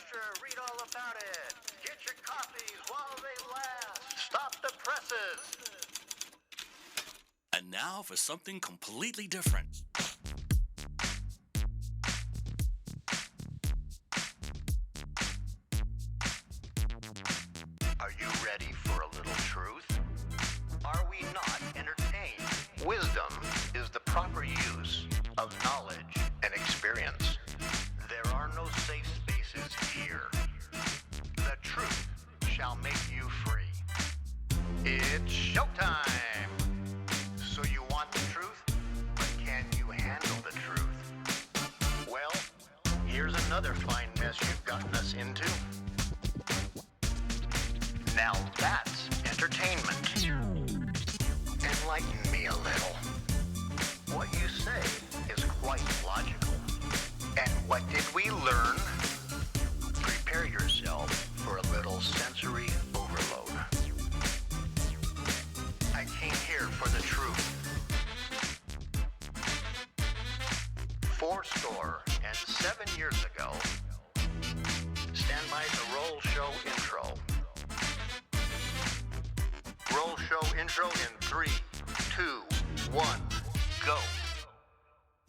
extra, read all about it. Get your copies while they last. Stop the presses. And now for something completely different. Are you ready for a little truth? Are we not entertained? Wisdom is the proper use of knowledge and experience. There are no safe spaces here. The truth shall make you free. It's showtime! So you want the truth, but can you handle the truth? Well, here's another fine mess you've gotten us into. Now that's entertainment. Enlighten me a little. What you say is quite logical. And what did we learn? Prepare yourself for a little sensory overload. I came here for the truth. 7 years ago, stand by the roll show intro. Roll show intro in 3, 2, 1, go.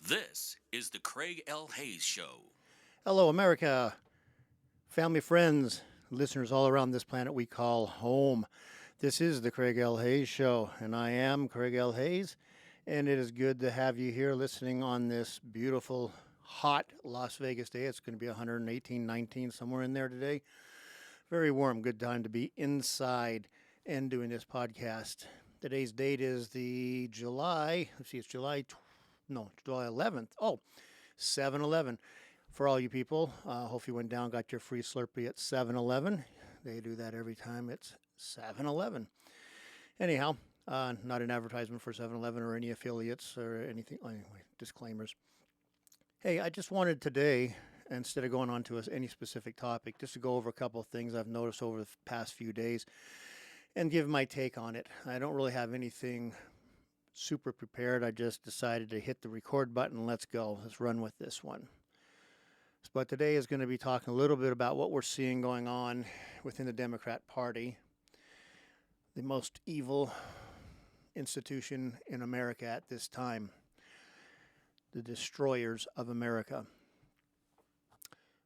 This is the Craig L. Hayes Show. Hello, America. Family, friends, listeners all around this planet we call home. This is the Craig L. Hayes Show, and I am Craig L. Hayes, and it is good to have you here listening on this beautiful, hot Las Vegas day. It's going to be 118, 19, somewhere in there today. Very warm, good time to be inside and doing this podcast. Today's date is the July 11th. Oh, 7-Eleven. For all you people, hope you went down, got your free Slurpee at 7-Eleven. They do that every time it's 7-Eleven. Anyhow, not an advertisement for 7-Eleven or any affiliates or anything. Anyway, disclaimers. Hey, I just wanted today, instead of going on to any specific topic, just to go over a couple of things I've noticed over the past few days and give my take on it. I don't really have anything super prepared. I just decided to hit the record button. Let's go. Let's run with this one. But today is going to be talking a little bit about what we're seeing going on within the Democrat Party, the most evil institution in America at this time, the destroyers of America.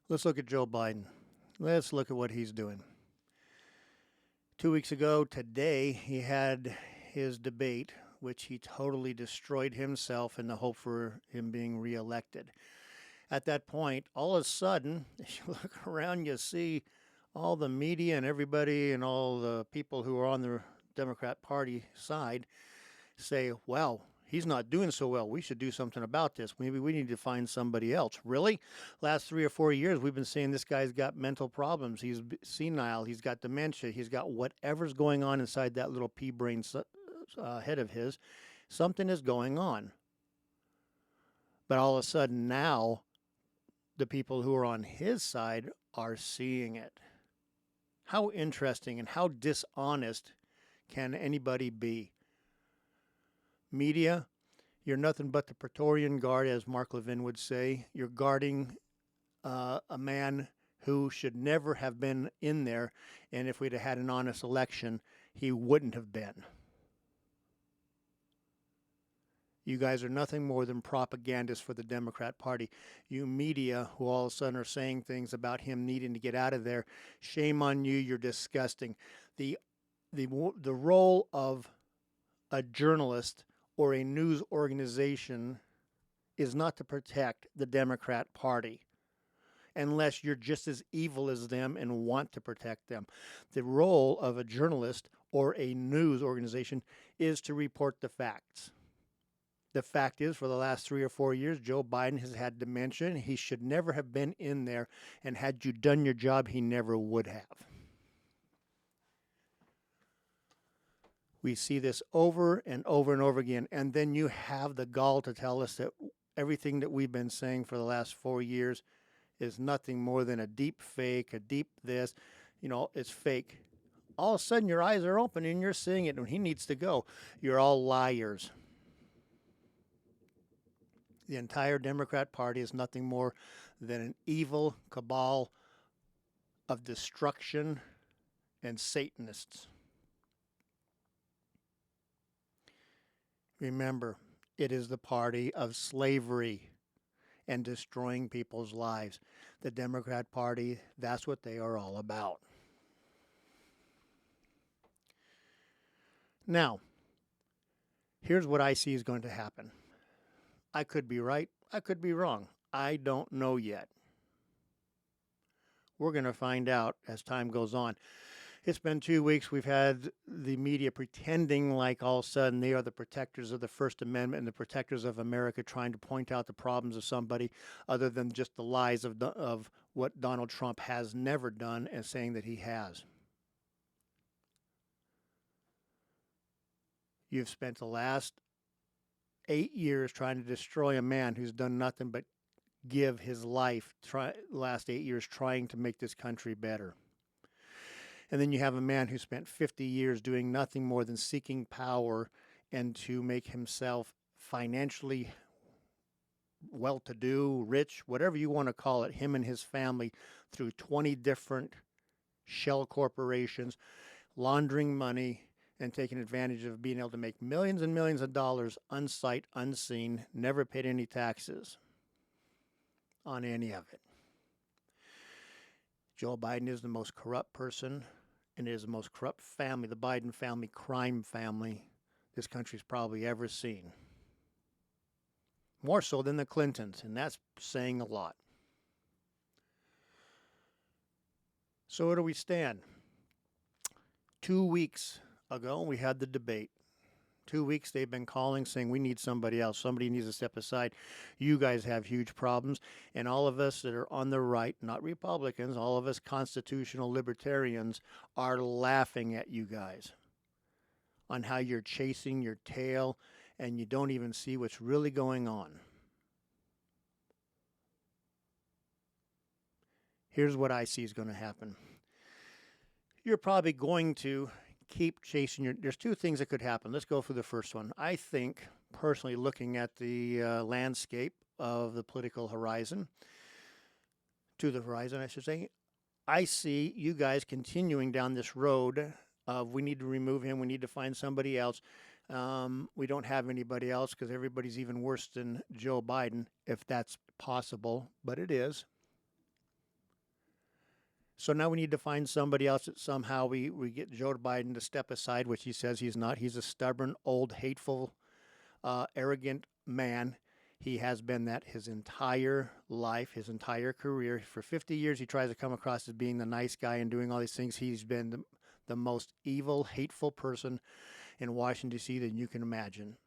Let's look at Joe Biden. Let's look at what he's doing. 2 weeks ago today, he had his debate, which he totally destroyed himself in the hope for him being reelected. At that point, all of a sudden, if you look around, you see all the media and everybody and all the people who are on the Democrat Party side say, wow, he's not doing so well. We should do something about this. Maybe we need to find somebody else. Really? Last 3 or 4 years, we've been saying this guy's got mental problems. He's senile. He's got dementia. He's got whatever's going on inside that little pea brain head of his. Something is going on. But all of a sudden now, the people who are on his side are seeing it. How interesting and how dishonest can anybody be? Media, you're nothing but the Praetorian Guard, as Mark Levin would say. You're guarding a man who should never have been in there, and if we'd have had an honest election, he wouldn't have been. You guys are nothing more than propagandists for the Democrat Party. You media who all of a sudden are saying things about him needing to get out of there, shame on you, you're disgusting. The role of a journalist or a news organization is not to protect the Democrat Party unless you're just as evil as them and want to protect them. The role of a journalist or a news organization is to report the facts. The fact is, for the last 3 or 4 years, Joe Biden has had dementia. He should never have been in there, and had you done your job, he never would have. We see this over and over and over again, and then you have the gall to tell us that everything that we've been saying for the last 4 years is nothing more than a deep fake, a deep this, it's fake. All of a sudden, your eyes are open and you're seeing it, and he needs to go. You're all liars. The entire Democrat Party is nothing more than an evil cabal of destruction and Satanists. Remember, it is the party of slavery and destroying people's lives. The Democrat Party, that's what they are all about. Now, here's what I see is going to happen. I could be right. I could be wrong. I don't know yet. We're going to find out as time goes on. It's been 2 weeks. We've had the media pretending like all of a sudden they are the protectors of the First Amendment and the protectors of America, trying to point out the problems of somebody other than just the lies of what Donald Trump has never done and saying that he has. You've spent the last 8 years trying to destroy a man who's done nothing but give his life, last 8 years trying to make this country better. And then you have a man who spent 50 years doing nothing more than seeking power and to make himself financially well-to-do, rich, whatever you want to call it, him and his family, through 20 different shell corporations, laundering money and taking advantage of being able to make millions and millions of dollars unsight, unseen, never paid any taxes on any of it. Joe Biden is the most corrupt person, and it is the most corrupt family, the Biden family, crime family, this country's probably ever seen. More so than the Clintons, and that's saying a lot. So where do we stand? 2 weeks ago, we had the debate. 2 weeks they've been calling, saying we need somebody else. Somebody needs to step aside. You guys have huge problems. And all of us that are on the right, not Republicans, all of us constitutional libertarians are laughing at you guys on how you're chasing your tail and you don't even see what's really going on. Here's what I see is going to happen. You're probably going to keep chasing your... There's two things that could happen. Let's go for the first one. I think, personally, looking at the landscape of the political horizon, to the horizon, I should say, I see you guys continuing down this road of we need to remove him, we need to find somebody else. We don't have anybody else because everybody's even worse than Joe Biden, if that's possible, but it is. So now we need to find somebody else that somehow we get Joe Biden to step aside, which he says he's not. He's a stubborn, old, hateful, arrogant man. He has been that his entire life, his entire career. For 50 years, he tries to come across as being the nice guy and doing all these things. He's been the most evil, hateful person in Washington, D.C. that you can imagine.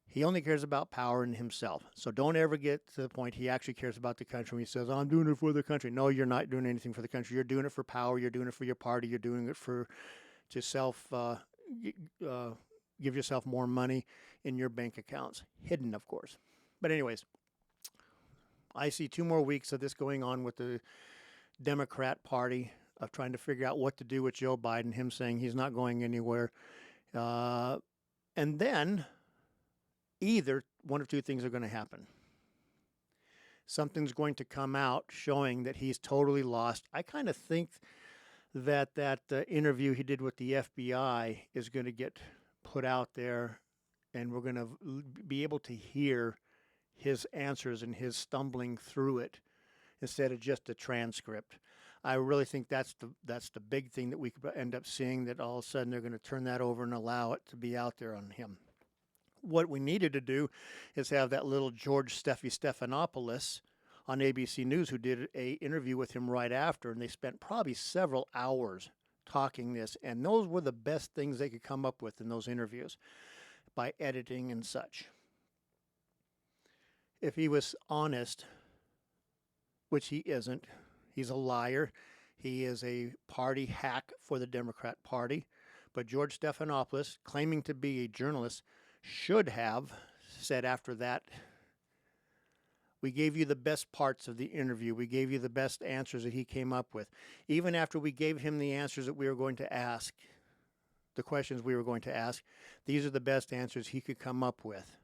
He only cares about power and himself. So don't ever get to the point he actually cares about the country when he says, I'm doing it for the country. No, you're not doing anything for the country. You're doing it for power. You're doing it for your party. You're doing it to give yourself more money in your bank accounts. Hidden, of course. But anyways, I see 2 more weeks of this going on with the Democrat Party of trying to figure out what to do with Joe Biden, him saying he's not going anywhere. And then either one of two things are going to happen. Something's going to come out showing that he's totally lost. I kind of think that interview he did with the FBI is going to get put out there, and we're going to be able to hear his answers and his stumbling through it instead of just a transcript. I really think that's the big thing that we could end up seeing, that all of a sudden they're going to turn that over and allow it to be out there on him. What we needed to do is have that little George Stephanopoulos on ABC News, who did an interview with him right after, and they spent probably several hours talking this, and those were the best things they could come up with in those interviews by editing and such. If he was honest, which he isn't, he's a liar. He is a party hack for the Democrat Party. But George Stephanopoulos, claiming to be a journalist, should have said after that, we gave you the best parts of the interview. We gave you the best answers that he came up with. Even after we gave him the answers that we were going to ask, the questions we were going to ask, these are the best answers he could come up with.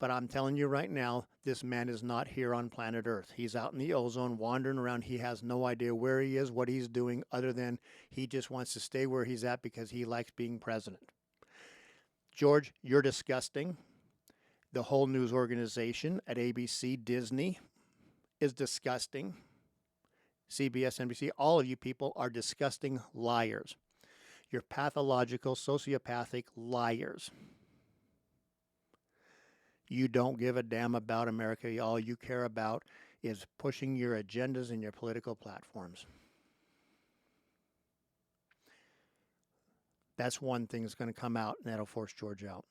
But I'm telling you right now, this man is not here on planet Earth. He's out in the ozone, wandering around. He has no idea where he is, what he's doing, other than he just wants to stay where he's at because he likes being president. George, you're disgusting. The whole news organization at ABC, Disney, is disgusting. CBS, NBC, all of you people are disgusting liars. You're pathological, sociopathic liars. You don't give a damn about America. All you care about is pushing your agendas and your political platforms. That's one thing that's going to come out, and that'll force George out.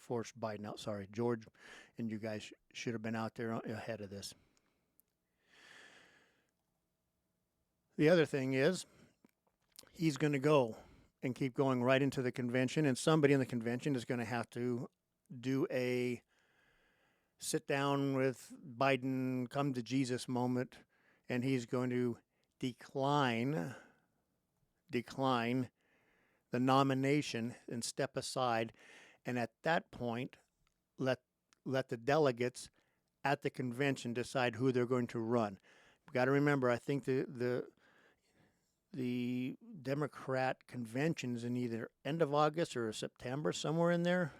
Force Biden out. Sorry, George, and you guys should have been out there ahead of this. The other thing is, he's going to go and keep going right into the convention, and somebody in the convention is going to have to do a sit down with Biden, come to Jesus moment, and he's going to decline the nomination and step aside, and at that point let the delegates at the convention decide who they're going to run. We've got to remember, I think the Democrat convention's in either end of August or September, somewhere in there.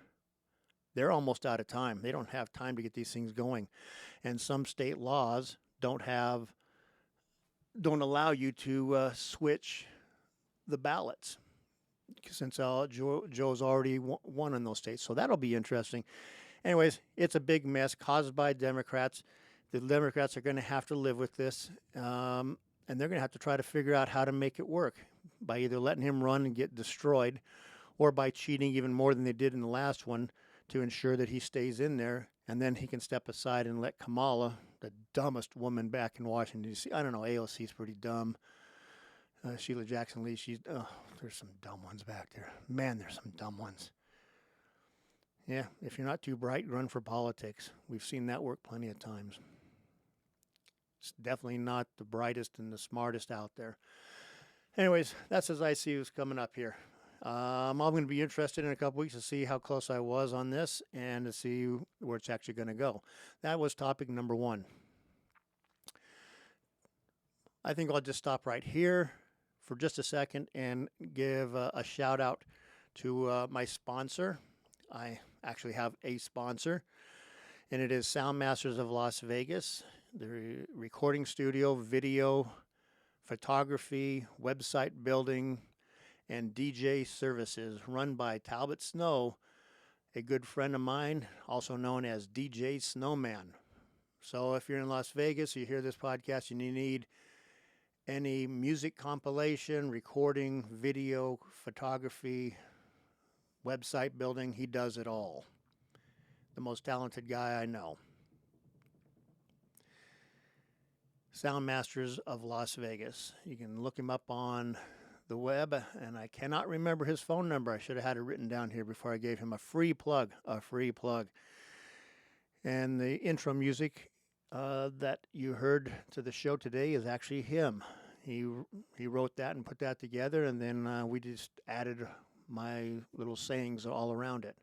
They're almost out of time. They don't have time to get these things going. And some state laws don't allow you to switch the ballots, since Joe's already won in those states. So that'll be interesting. Anyways, it's a big mess caused by Democrats. The Democrats are going to have to live with this, and they're going to have to try to figure out how to make it work by either letting him run and get destroyed, or by cheating even more than they did in the last one, to ensure that he stays in there, and then he can step aside and let Kamala, the dumbest woman back in Washington, D.C. I don't know, AOC is pretty dumb. Sheila Jackson Lee, there's some dumb ones back there. Man, there's some dumb ones. Yeah, if you're not too bright, run for politics. We've seen that work plenty of times. It's definitely not the brightest and the smartest out there. Anyways, that's as I see who's coming up here. I'm going to be interested in a couple weeks to see how close I was on this and to see where it's actually going to go. That was topic number one. I think I'll just stop right here for just a second and give a shout out to my sponsor. I actually have a sponsor, and it is Sound Masters of Las Vegas, the recording studio, video, photography, website building, and DJ services run by Talbot Snow, a good friend of mine, also known as DJ Snowman. So if you're in Las Vegas, you hear this podcast, and you need any music compilation, recording, video, photography, website building, he does it all. The most talented guy I know. Sound Masters of Las Vegas. You can look him up on the web, and I cannot remember his phone number. I should have had it written down here before I gave him a free plug. And the intro music that you heard to the show today is actually him. He wrote that and put that together, and then we just added my little sayings all around it.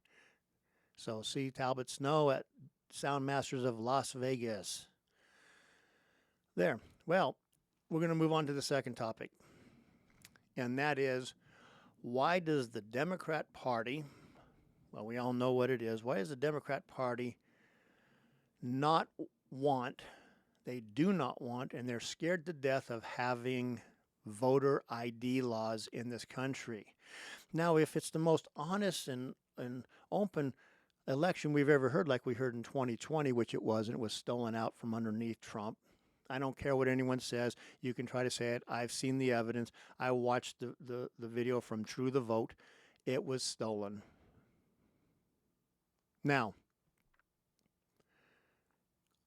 So see Talbot Snow at Sound Masters of Las Vegas. There. Well, we're going to move on to the second topic. And that is, why does the Democrat Party, well, we all know what it is, why does the Democrat Party not want, they do not want, and they're scared to death of having voter ID laws in this country? Now, if it's the most honest and open election we've ever heard, like we heard in 2020, which it was, and it was stolen out from underneath Trump, I don't care what anyone says. You can try to say it. I've seen the evidence. I watched the video from True the Vote. It was stolen. Now,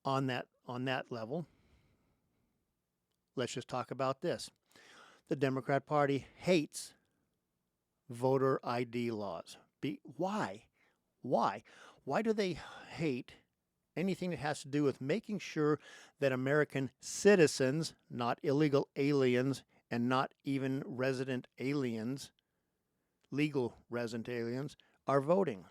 on that level, let's just talk about this. The Democrat Party hates voter ID laws. Why? Why do they hate anything that has to do with making sure that American citizens, not illegal aliens and not even resident aliens, legal resident aliens, are voting?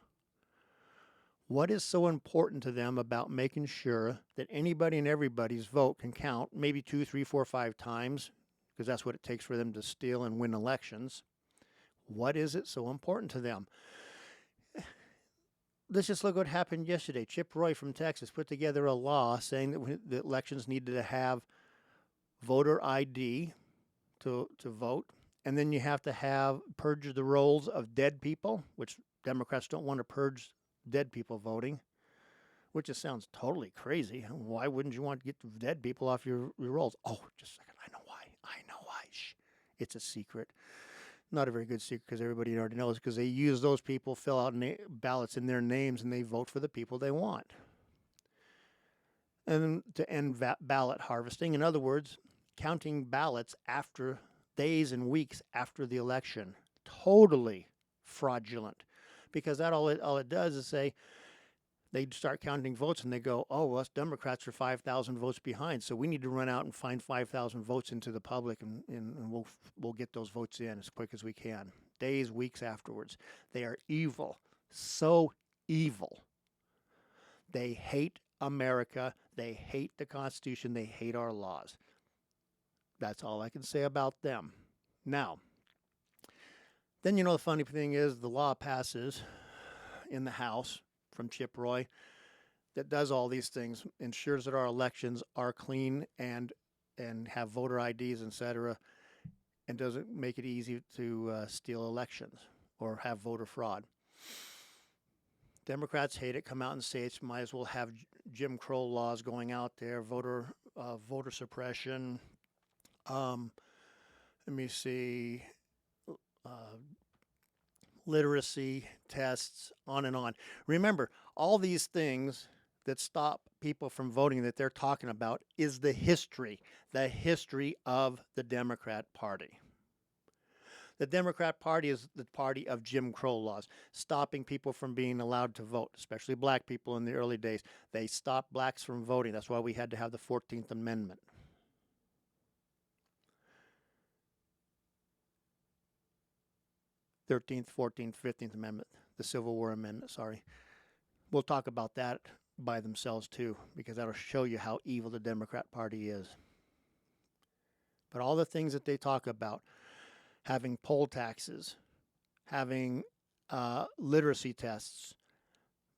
What is so important to them about making sure that anybody and everybody's vote can count maybe 2, 3, 4, 5 times, because that's what it takes for them to steal and win elections? What is it so important to them? Let's just look what happened yesterday. Chip Roy from Texas put together a law saying that the elections needed to have voter ID to vote, and then you have to have purge the rolls of dead people, which Democrats don't want to purge dead people voting, which just sounds totally crazy. Why wouldn't you want to get the dead people off your rolls? Oh, just a second. I know why. Shh. It's a secret. Not a very good secret because everybody already knows, because they use those people, fill out ballots in their names, and they vote for the people they want. And to end ballot harvesting, in other words, counting ballots after days and weeks after the election. Totally fraudulent, because that all it does is say they start counting votes and they go, oh, well, us Democrats are 5,000 votes behind, so we need to run out and find 5,000 votes into the public, and we'll get those votes in as quick as we can. Days, weeks afterwards. They are evil. So evil. They hate America. They hate the Constitution. They hate our laws. That's all I can say about them. Now, then the funny thing is the law passes in the House from Chip Roy that does all these things, ensures that our elections are clean and have voter IDs, etc., and doesn't make it easy to steal elections or have voter fraud. Democrats hate it, come out and say it might as well have Jim Crow laws going out there, voter suppression. Let me see, literacy tests, on and on. Remember, all these things that stop people from voting that they're talking about is the history of the Democrat Party. The Democrat Party is the party of Jim Crow laws, stopping people from being allowed to vote, especially black people in the early days. They stopped blacks from voting. That's why we had to have the 14th Amendment. The 13th, 14th, 15th Amendment, the Civil War Amendment, sorry. We'll talk about that by themselves too, because that'll show you how evil the Democrat Party is. But all the things that they talk about, having poll taxes, having literacy tests,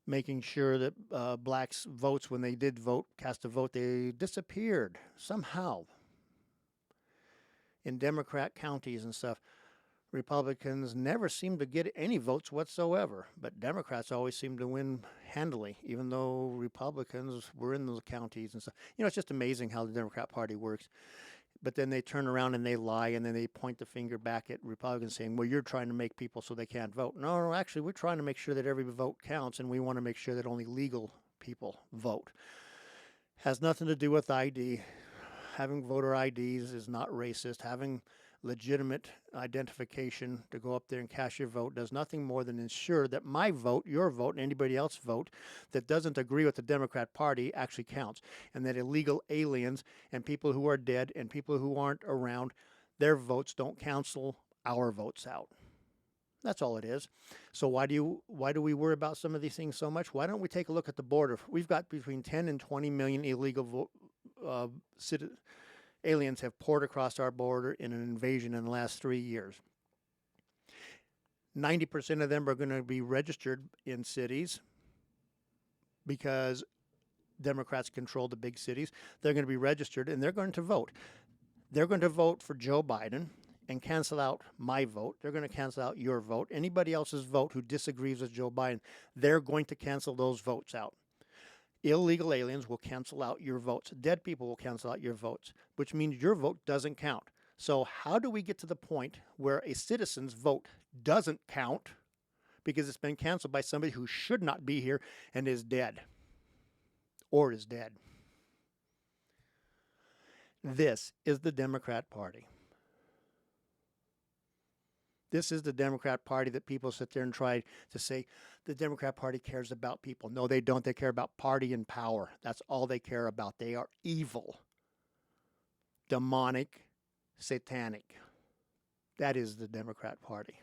making sure that blacks' votes, when they did vote, cast a vote, they disappeared somehow. In Democrat counties and stuff, Republicans never seem to get any votes whatsoever, but Democrats always seem to win handily, even though Republicans were in those counties and stuff. It's just amazing how the Democrat Party works. But then they turn around and they lie, and then they point the finger back at Republicans saying, well, you're trying to make people so they can't vote. No, actually, we're trying to make sure that every vote counts, and we want to make sure that only legal people vote. Has nothing to do with ID. Having voter IDs is not racist. Having legitimate identification to go up there and cast your vote does nothing more than ensure that my vote, your vote, and anybody else's vote that doesn't agree with the Democrat Party actually counts, and that illegal aliens and people who are dead and people who aren't around, their votes don't cancel our votes out. That's all it is. So why do we worry about some of these things so much? Why don't we take a look at the border? We've got between 10 and 20 million illegal aliens have poured across our border in an invasion in the last 3 years. 90% of them are going to be registered in cities because Democrats control the big cities. They're going to be registered and they're going to vote. They're going to vote for Joe Biden and cancel out my vote. They're going to cancel out your vote. Anybody else's vote who disagrees with Joe Biden, they're going to cancel those votes out. Illegal aliens will cancel out your votes. Dead people will cancel out your votes, which means your vote doesn't count. So how do we get to the point where a citizen's vote doesn't count because it's been canceled by somebody who should not be here and is dead or is dead? This is the Democrat Party. This is the Democrat Party that people sit there and try to say the Democrat Party cares about people. No, they don't. They care about party and power. That's all they care about. They are evil, demonic, satanic. That is the Democrat Party.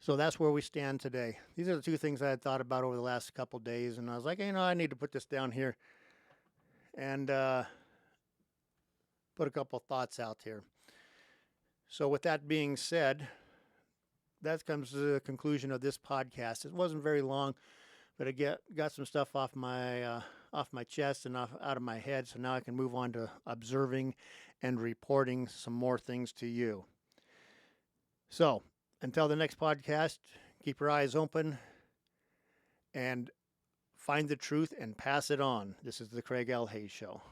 So that's where we stand today. These are the two things I had thought about over the last couple days, and I was like, I need to put this down here and put a couple thoughts out here. So with that being said, that comes to the conclusion of this podcast. It wasn't very long, but I got some stuff off my chest and out of my head, so now I can move on to observing and reporting some more things to you. So until the next podcast, keep your eyes open and find the truth and pass it on. This is the Craig L. Hayes Show.